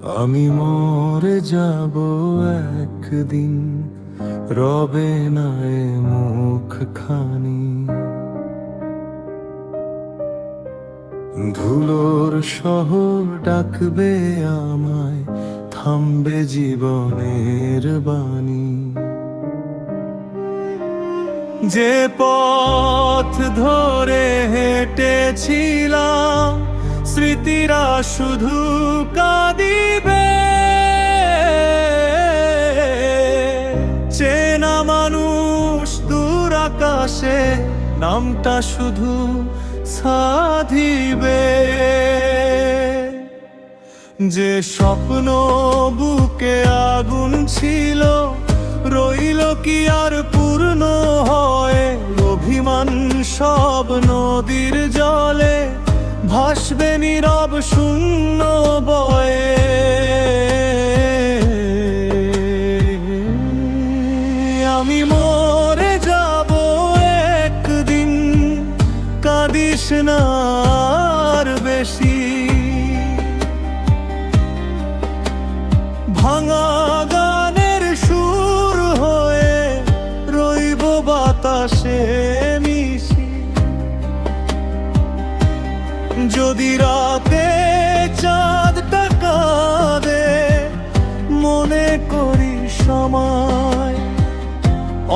আমি মরে যাব একদিন, রবে না এ মুখখানি। ধুলোর শহর ডাকবে আমায়, থামবে জীবনের বাণী। যে পথ ধরে হেঁটেছিলাম, স্মৃতিরা শুধু কাঁদিবে। চেনা মানুষ দূর আকাশে, নামটা শুধু সাধিবে। যে স্বপ্ন বুকে আগুন ছিল, রইল কি আর পূর্ণ হয়? অভিমান সব নদীর জলে, ভাসবে নীরব শূন্য বয়ে। আমি মরে যাব একদিন, কাঁদিস না আর বেশি। ভাঙা গানের সুর হয়ে রইব বাতাসে মিশি। যদি রাতে চাঁদটা কাঁদে, মনে করি সময়।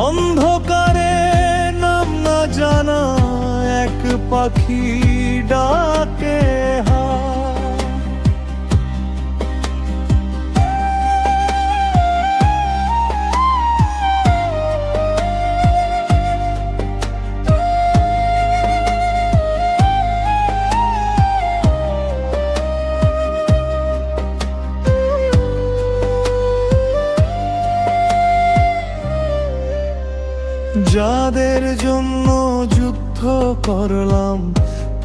অন্ধকারে নাম না জানা এক পাখি ডাকে যাদের জন্য যুদ্ধ করলাম,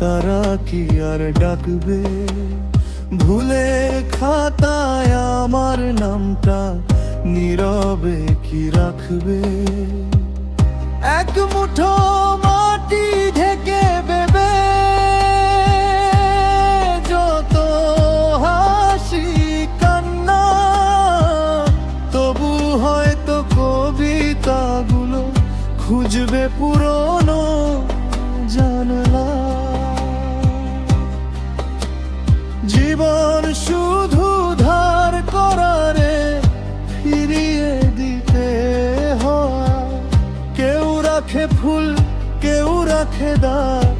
তারা কি আর ডাকবে? ভুলে খাতায় আমার নামটা নীরবে কি রাখবে? এক মুঠো মাটি ঢেকে দেবে যত হাসি কান্না। তবু হয়তো কবিতাগুলো খুঁজবে পুরনো জানলা। জীবন শুধু ধার করারে ফিরিয়ে দিতে হয়। কেউ রাখে ফুল, কেউ রাখে দাগ,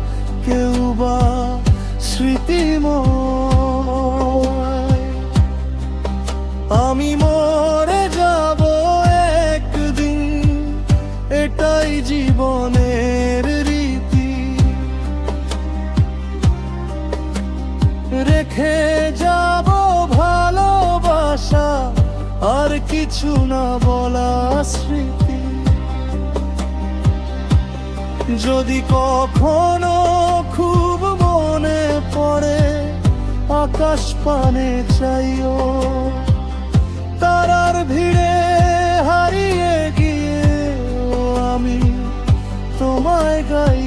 কেউ বা স্মৃতিময়। আমি মরে যাব একদিন, এটাই জীবনের রীতি। রেখে যাব ভালোবাসা, আর কিছু না বলা স্মৃতি। যদি কখনো খুব মনে পড়ে, আকাশ পানে চাইও। তারার ভিড়ে হারিয়ে গিয়ে আমি তোমায় গাই।